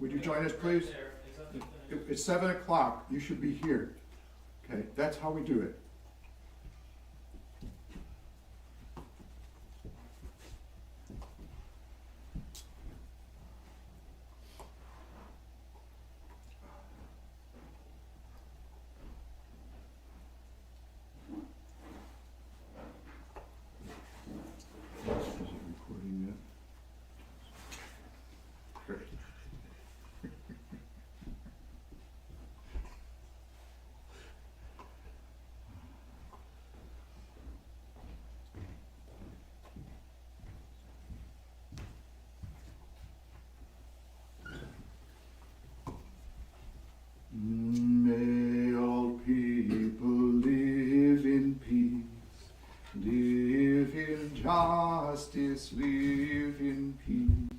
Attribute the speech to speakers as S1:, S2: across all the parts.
S1: Would you join us, please? It's 7 o'clock. You should be here. Okay, that's how we do it. Is it recording yet? Great. May all people live in peace, live in justice, live in peace.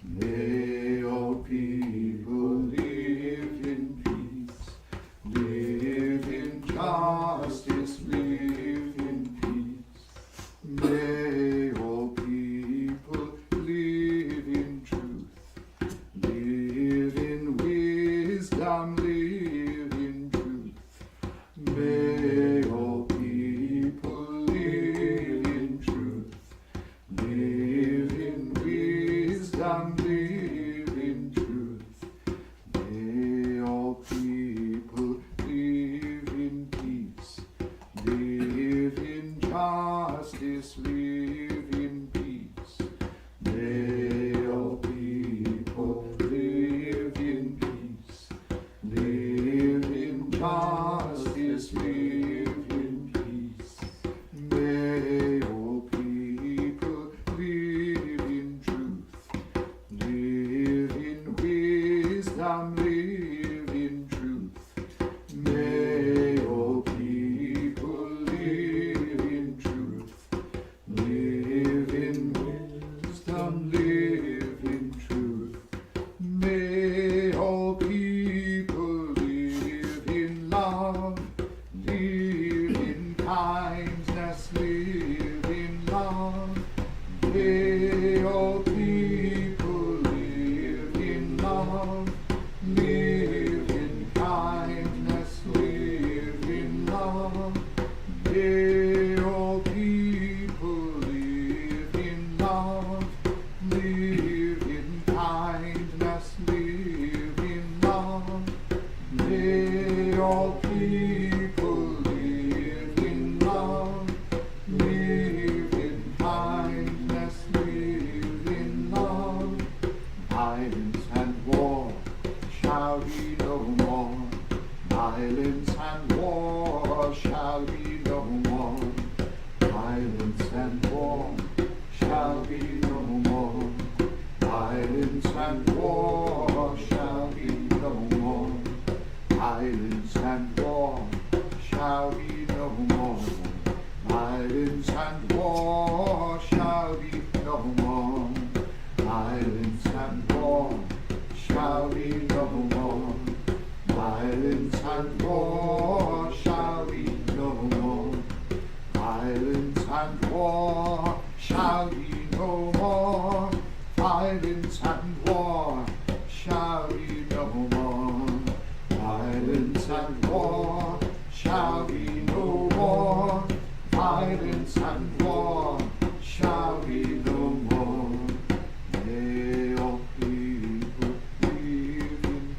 S1: May all people live in peace, live in justice, live in peace. May all people live in truth, live in wisdom, live in truth. May all people live in truth, live in wisdom, live in truth. May all people live in peace, live in justice, live in peace. May all people live in peace, live in justice, live in peace. May all people live in truth, live in wisdom, live in truth. May all people live in truth, live in wisdom, live in truth. May all people live in love, live in kindness, live in love. May all people live in love, live in kindness, live in love. May all people live in love, live in kindness, live in love. May all people live in love, live in kindness, live in love. Violence and war shall be no more. Violence and war shall be no more. Violence and war shall be no more. Violence and war shall be no more. Violence and war shall be no more. Violence and war shall be no more. Violence and war shall be no more. Violence and war shall be no more. Violence and war shall be no more. Violence and war shall be no more. Violence and war shall be no more. Violence and war shall be no more. May all people live in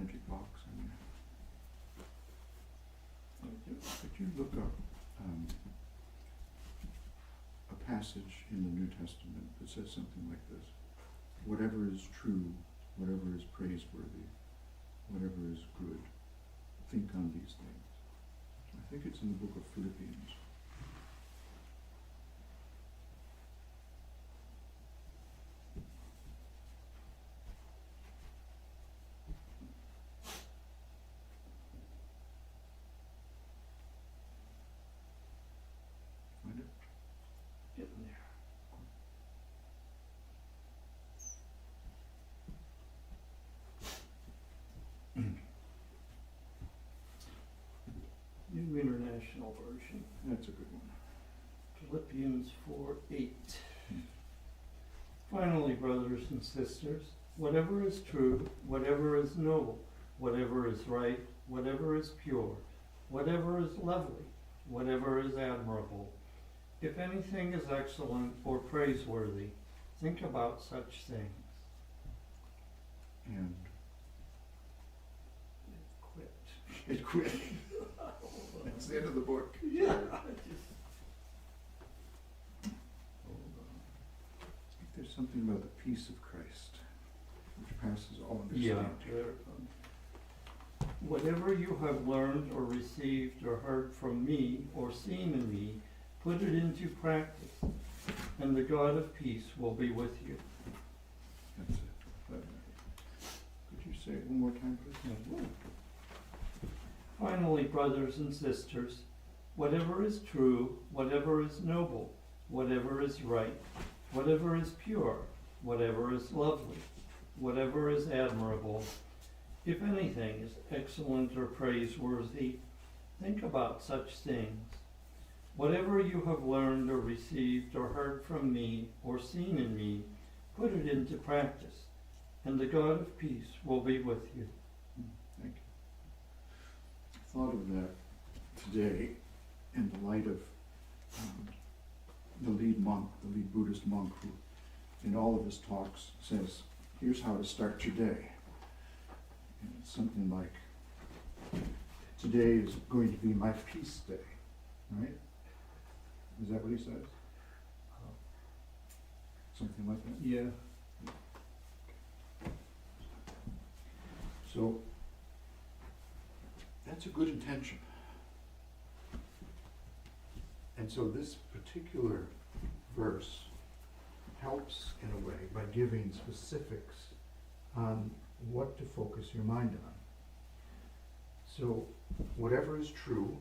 S1: magic box on you.
S2: Thank you.
S1: Could you look up a passage in the New Testament that says something like this? Whatever is true, whatever is praiseworthy, whatever is good, think on these things. I think it's in the book of Philippians. Find it?
S2: Getting there. New International Version.
S1: That's a good one.
S2: Philippians 4:8. Finally, brothers and sisters, whatever is true, whatever is noble, whatever is right, whatever is pure, whatever is lovely, whatever is admirable, if anything is excellent or praiseworthy, think about such things.
S1: And
S2: Quit.
S1: it quit. That's the end of the book.
S2: Yeah.
S1: I think there's something about the peace of Christ, which passes all understanding.
S2: Whatever you have learned or received or heard from me or seen in me, put it into practice, and the God of peace will be with you.
S1: That's it. Could you say it one more time, please?
S2: Finally, brothers and sisters, whatever is true, whatever is noble, whatever is right, whatever is pure, whatever is lovely, whatever is admirable, if anything is excellent or praiseworthy, think about such things. Whatever you have learned or received or heard from me or seen in me, put it into practice, and the God of peace will be with you.
S1: Thank you. I thought of that today in the light of the lead Buddhist monk, who in all of his talks says, here's how to start your day. And it's something like, today is going to be my peace day, right? Is that what he says? Something like that?
S2: Yeah.
S1: So, that's a good intention. And so this particular verse helps in a way by giving specifics on what to focus your mind on. So, whatever is true,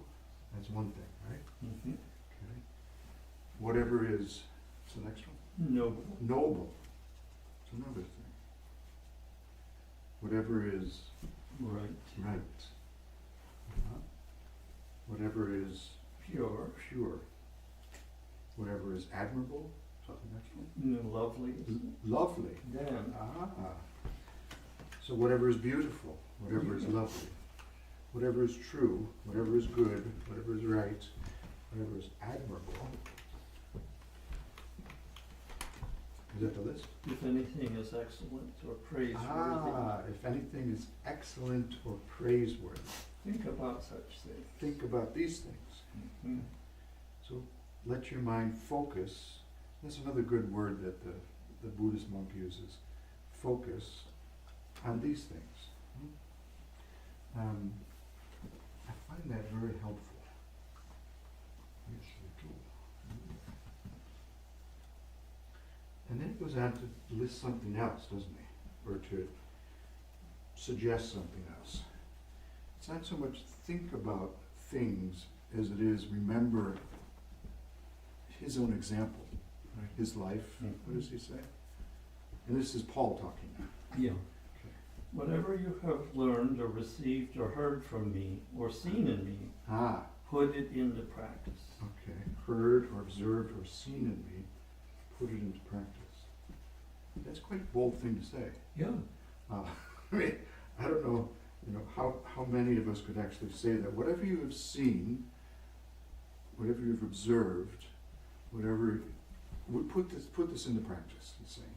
S1: that's one thing, right?
S2: Mm-hmm.
S1: Okay. Whatever is, what's the next one?
S2: Noble.
S1: Noble. It's another thing. Whatever is
S2: Right.
S1: right. Whatever is
S2: Pure.
S1: pure. Whatever is admirable. What's the next one?
S2: Lovely.
S1: Lovely.
S2: Then.
S1: So whatever is beautiful, whatever is lovely, whatever is true, whatever is good, whatever is right, whatever is admirable. Is that the list?
S2: If anything is excellent or praiseworthy,
S1: If anything is excellent or praiseworthy,
S2: think about such things.
S1: think about these things.
S2: Mm-hmm.
S1: So let your mind focus. That's another good word that the Buddhist monk uses. Focus on these things. I find that very helpful. Yes, I do. And then he goes on to list something else, doesn't he? Or to suggest something else. It's not so much think about things as it is remember his own example, right? His life. What does he say? And this is Paul talking now.
S2: Yeah. Whatever you have learned or received or heard from me or seen in me, put it into practice.
S1: Okay. Heard or observed or seen in me, put it into practice. That's quite a bold thing to say.
S2: Yeah.
S1: I mean, I don't know, how many of us could actually say that. Whatever you have seen, whatever you've observed, whatever, put this into practice, he's saying.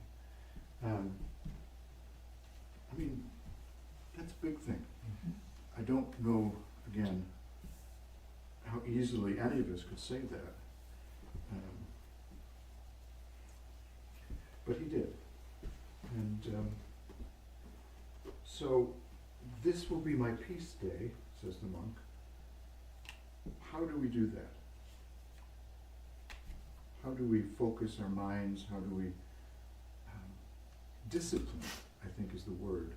S1: I mean, That's a big thing. I don't know, again, how easily any of us could say that. But he did. And so, this will be my peace day, says the monk. How do we do that? How do we focus our minds? How do we discipline, I think is the word.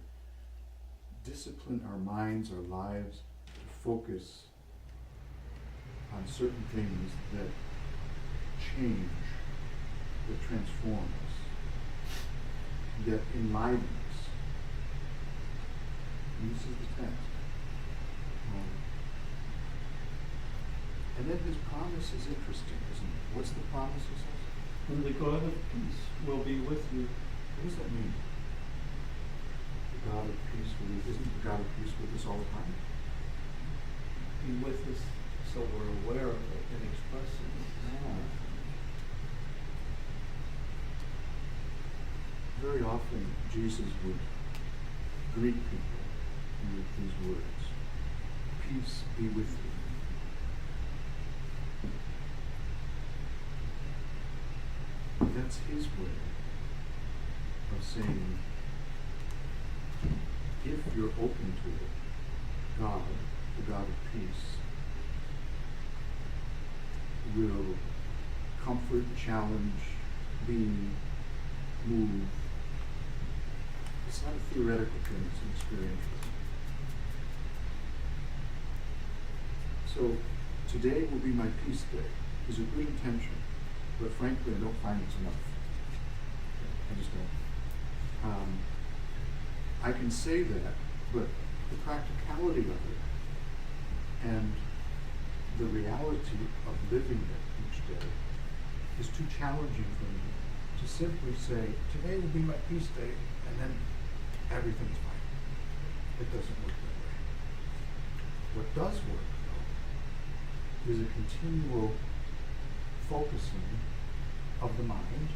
S1: Discipline our minds, our lives, to focus on certain things that change, that transform us, that enliven us. And this is the text. And then his promise is interesting, isn't it? What's the promise he says?
S2: And the God of peace will be with you.
S1: What does that mean? The God of peace will be, isn't the God of peace with us all the time?
S2: Be with us so we're aware of it and expressing it.
S1: Very often Jesus would greet people with these words. Peace be with you. That's his way of saying, if you're open to it, God, the God of peace, will comfort, challenge, lead, move. It's not a theoretical thing, it's an experiential thing. So today will be my peace day. It's a good intention, but frankly I don't find it's enough. I just don't. I can say that, but the practicality of it and the reality of living it each day is too challenging for me to simply say, today will be my peace day, and then everything's fine. It doesn't work that way. What does work, though, is a continual focusing of the mind,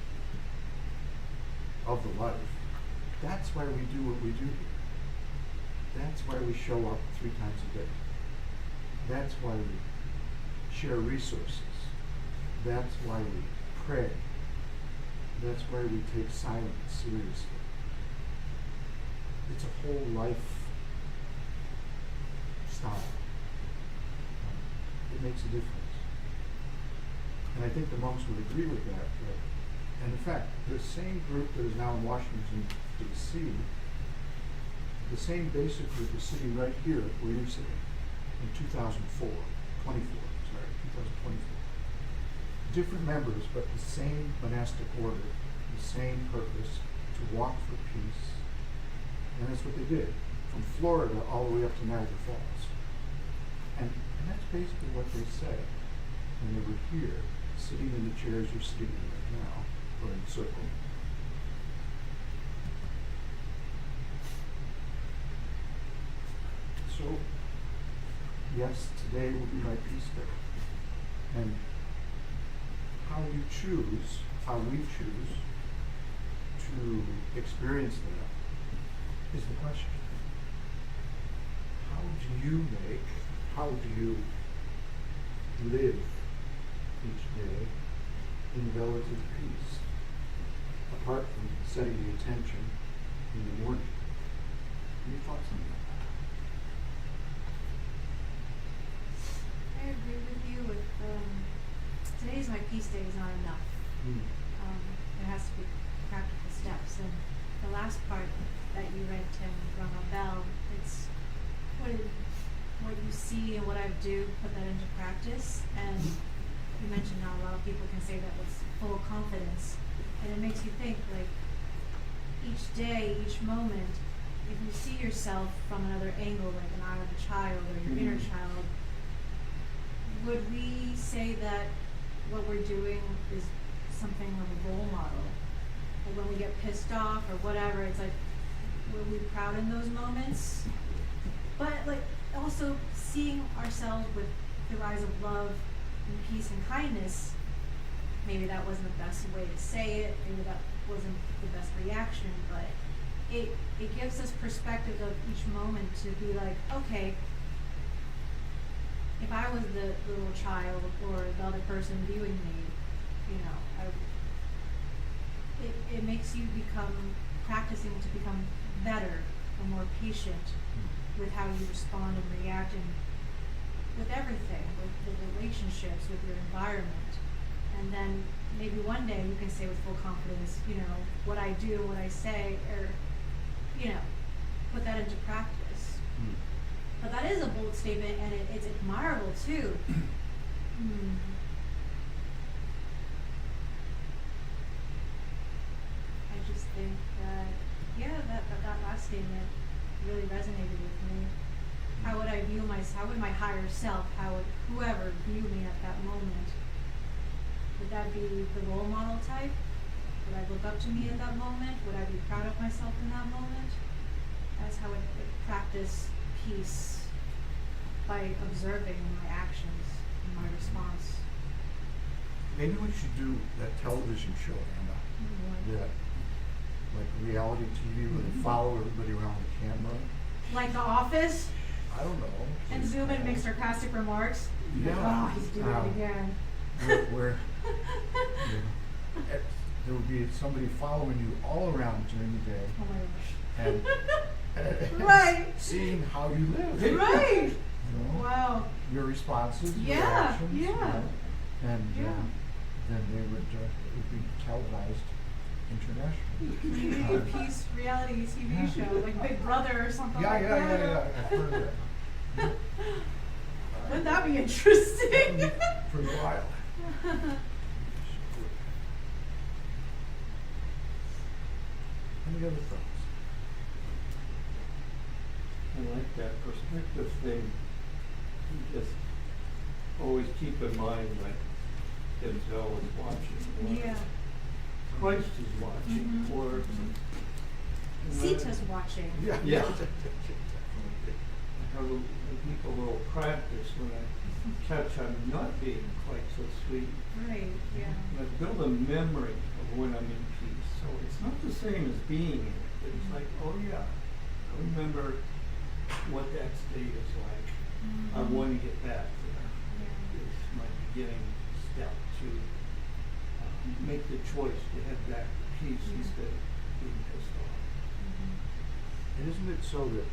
S1: of the life. That's why we do what we do here. That's why we show up 3 times a day. That's why we share resources. That's why we pray. That's why we take silence seriously. It's a whole life style. It makes a difference. And I think the monks would agree with that. And in fact, the same group that is now in Washington, D.C., the same basic group is sitting right here where you're sitting in 2024. Different members, but the same monastic order, the same purpose, to walk for peace. And that's what they did, from Florida all the way up to Niagara Falls. And that's basically what they said when they were here, sitting in the chairs you're sitting in right now, or in a circle. So, yes, today will be my peace day. And how we choose to experience that is the question. How do you live each day in relative peace, apart from setting the intention in the morning? Any thoughts on that?
S3: I agree with you with today's my peace day is not enough. There has to be practical steps. And the last part that you read, Tim, rung a bell. It's what you see and what I do, put that into practice. And you mentioned how a lot of people can say that with full confidence. And it makes you think, like, each day, each moment, if you see yourself from another angle, like an eye of a child or your inner child, would we say that what we're doing is something of a role model? Like when we get pissed off or whatever, it's like, were we proud in those moments? But like also seeing ourselves with the eyes of love and peace and kindness, maybe that wasn't the best way to say it, maybe that wasn't the best reaction, but it gives us perspective of each moment to be like, okay, if I was the little child or the other person viewing me, you know, it makes you practicing to become better and more patient with how you respond and react, and with everything, with the relationships, with your environment. And then maybe one day you can say with full confidence, you know, what I do, what I say, or, you know, put that into practice. But that is a bold statement, and it's admirable too. I just think that, yeah, that last statement really resonated with me. How would I view myself? How would my higher self, how would whoever view me at that moment? Would that be the role model type? Would I look up to me at that moment? Would I be proud of myself in that moment? That's how I practice peace, by observing my actions and my response.
S1: Maybe we should do that television show, Anna. That, like reality TV where they follow everybody around the camera.
S3: Like The Office?
S1: I don't know.
S3: And zoom in and make sarcastic remarks?
S1: Yeah.
S3: Oh, he's doing it again.
S1: Where there would be somebody following you all around during the day.
S3: Oh my
S1: And,
S3: Right.
S1: seeing how you live.
S3: gosh. Right.
S1: You know,
S3: Wow.
S1: your responses, your
S3: Yeah,
S1: actions.
S3: yeah.
S1: You know, and
S3: Yeah.
S1: then it would be televised internationally.
S3: Community Peace reality TV show, like Big Brother or something like that.
S1: Yeah. I've heard of that.
S3: Wouldn't that be interesting?
S1: Pretty wild. Any other thoughts?
S2: I like that perspective thing. You just always keep in mind that Denzel is watching, or
S3: Yeah.
S2: Christ is watching,
S3: Mhm.
S2: or
S3: Sita's watching.
S1: Yeah.
S2: Yeah. I keep a little practice when I catch I'm not being quite so sweet.
S3: Right, yeah.
S2: I build a memory of when I'm in peace. So it's not the same as being in it. It's like, oh yeah, I remember what that state is like. I want to get back there.
S3: Yeah.
S2: It's my beginning step to make the choice to head back to peace instead of being pissed off.
S1: And isn't it so that,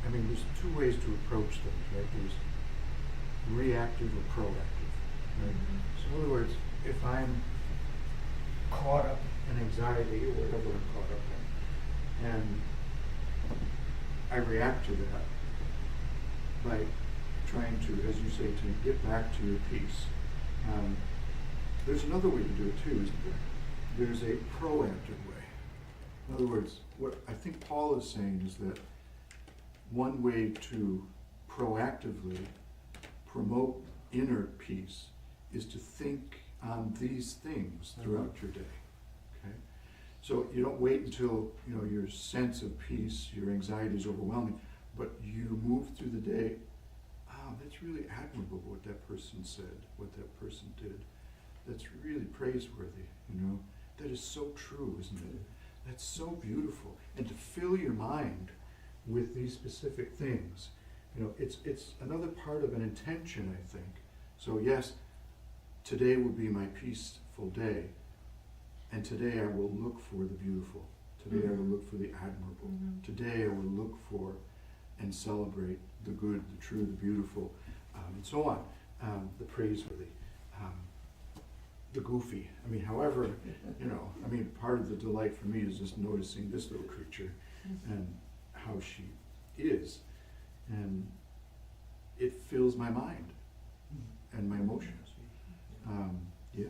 S1: I mean, there's two ways to approach things, right? There's reactive or proactive, right? So in other words, if I'm caught up in anxiety or whatever I'm caught up in, and I react to that by trying to, as you say, to get back to your peace. There's another way to do it too, isn't there? There's a proactive way. In other words, what I think Paul is saying is that one way to proactively promote inner peace is to think on these things throughout your day. Okay? So you don't wait until your sense of peace, your anxiety is overwhelming, but you move through the day. Oh, that's really admirable what that person said, what that person did. That's really praiseworthy, That is so true, isn't it? That's so beautiful. And to fill your mind with these specific things, it's another part of an intention, I think. So yes, today will be my peaceful day, and today I will look for the beautiful. Today I will look for the admirable. Today I will look for and celebrate the good, the true, the beautiful, and so on, the praiseworthy, the goofy. I mean, however, part of the delight for me is just noticing this little creature and how she is, and it fills my mind and my emotions. Yeah.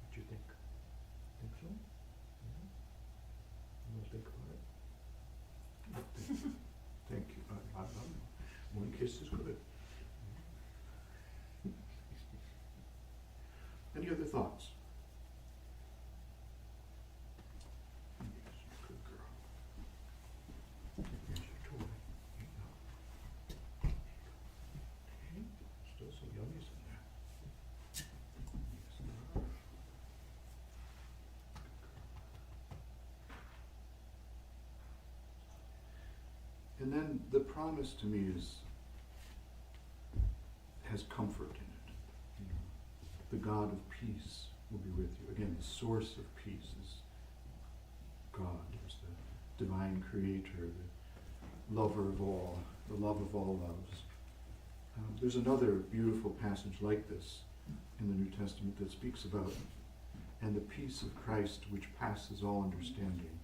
S1: What do you think? Think so? Yeah. You want to think about it? Thank you. I love you. One kiss is good. Any other thoughts? Yes, good girl. Here's your toy. then the promise to me has comfort in it. You know, the God of peace will be with you. Again, the source of peace is God, is the divine creator, the lover of all, the love of all loves. There's another beautiful passage like this in the New Testament that speaks about, and the peace of Christ which passes all understanding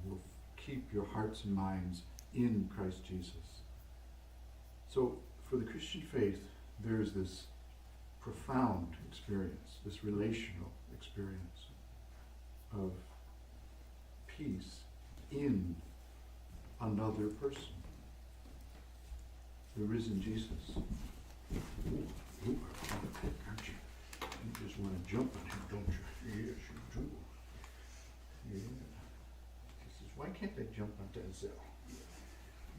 S1: will keep your hearts and minds in Christ Jesus. So for the Christian faith, there is this profound experience, this relational experience of peace in another person. The risen Jesus. Ooh, aren't you? You just want to jump on him, don't you? Yes, you do. Yeah. He says, why can't I jump on Denzel?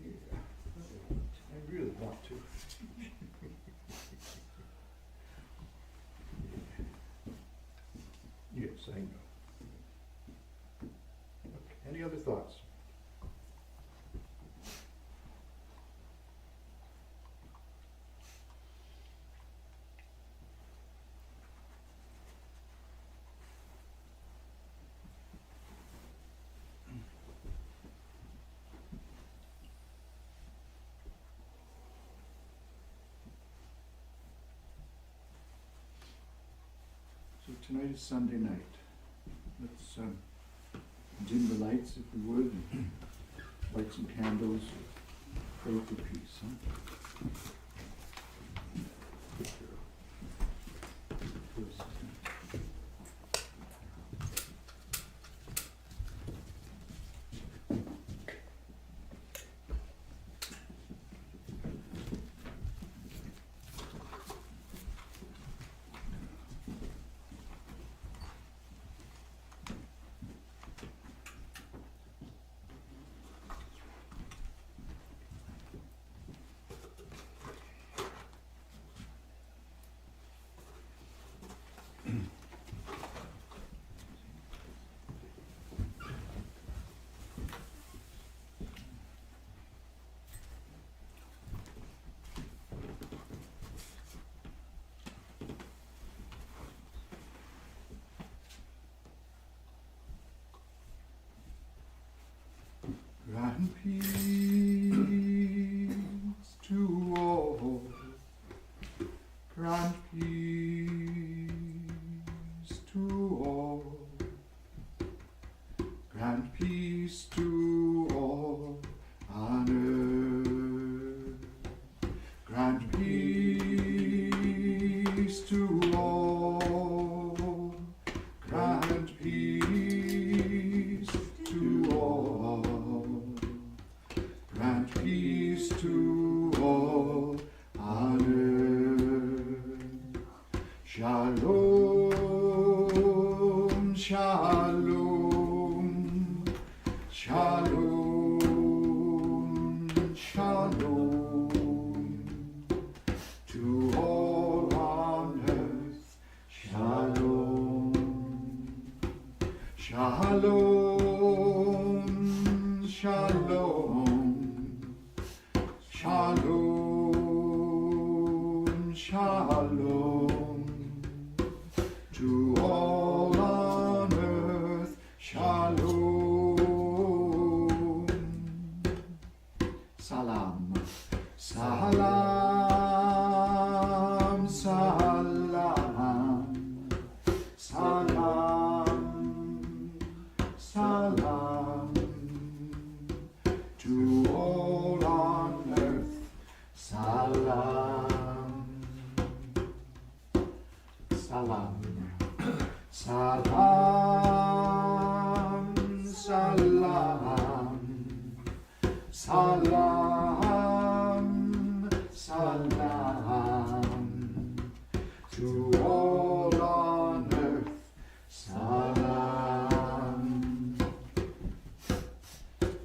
S1: Yeah. I really want to. Yes, I know. Okay. Any other thoughts? So tonight is Sunday night. Let's dim the lights if we would, and light some candles, pray for peace. Huh? Grant peace to all, grant peace to all, grant peace to all on earth, grant peace to all, grant peace to all. Grant peace to all on earth. Shalom, shalom, shalom, shalom. To all on earth, shalom, shalom, shalom. Shalom, shalom, to all on earth, shalom. Salam, salam, salam, salam, salam, to all on earth, salam, salam, salam, salam, salam, salam, to all on earth, salam.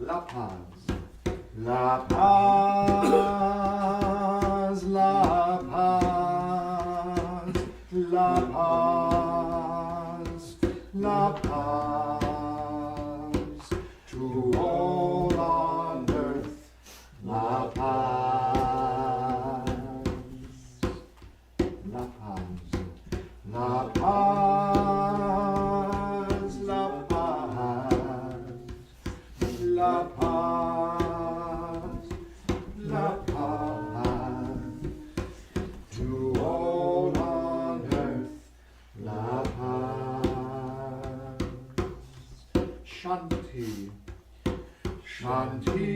S1: La paz, la paz, la paz, la paz, la paz, to all on earth, Shanti. Shanti,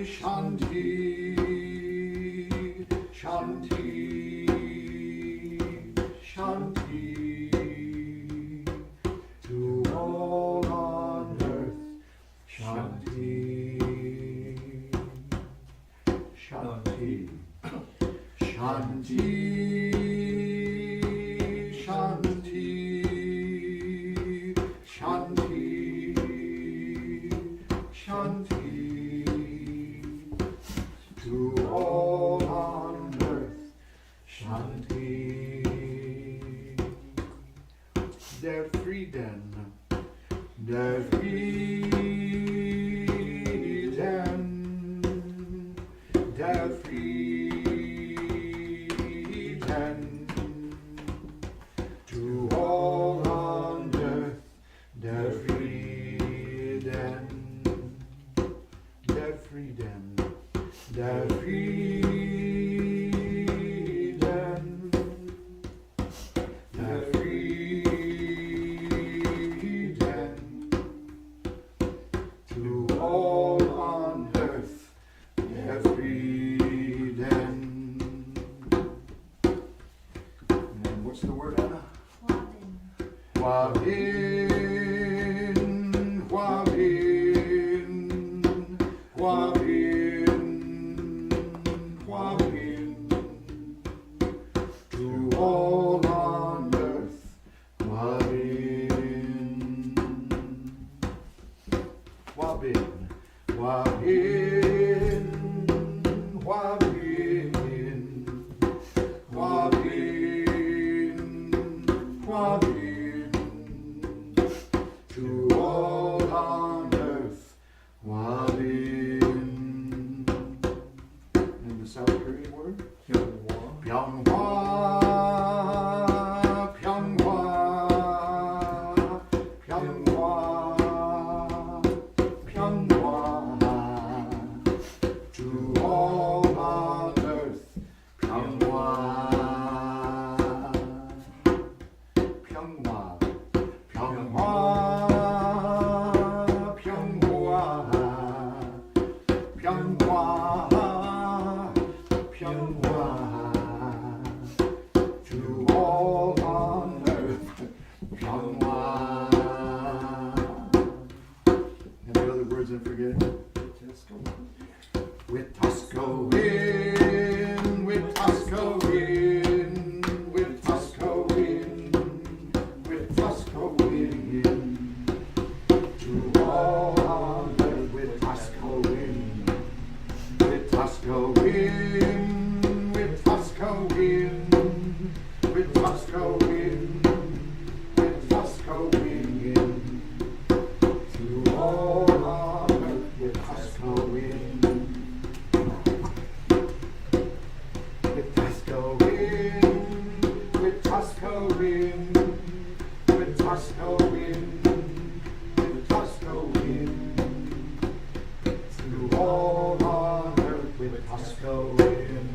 S1: Shanti, Shanti, Shanti, to all on earth, Shanti, Shanti, Shanti, Shanti, Shanti, Shanti, to all on earth, Shanti. Der Frieden, der Frieden, der Frieden, to all on earth, der Frieden, der Frieden, der Frieden, der Frieden, to all on earth, der Frieden. And what's the word, Anna? Wabin, wabin, wabin, wabin, to all on earth, wabin, wabin, wabin, wabin, wabin, wabin, to all on earth, wabin. And the South Korean word? Pyonghwa, Pyonghwa, Pyonghwa, Pyonghwa, to all on earth, Pyonghwa, Pyonghwa, Pyonghwa, Pyonghwa, Pyonghwa, Pyonghwa, to all on earth, Pyonghwa. Any other words I'm forgetting? With Tosco in, with Tosco in, with Tosco in, with Tosco in, to all on earth, with Tosco in, with Tosco in, with Tosco in, with Tosco in, with Tosco in, to all on earth, with Tosco in. With Tosco in, with Tosco in, with Tosco in, with Tosco in, to all on earth, with Tosco in.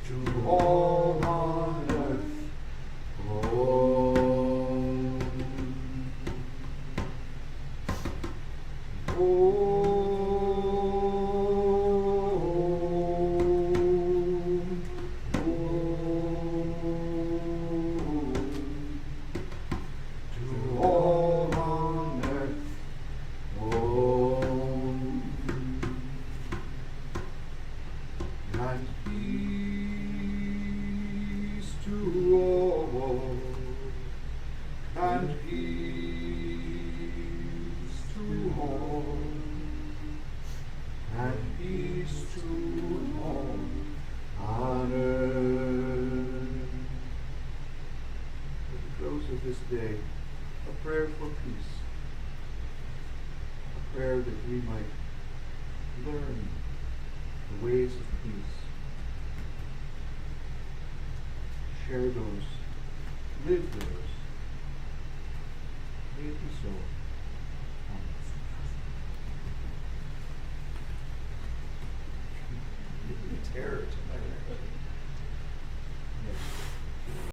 S1: To all on earth, to all on earth, and peace to all, and peace to all, and peace to all on earth. At the close of this day, a prayer for peace, a prayer that we might learn the ways of peace, share those, live those. May it be so.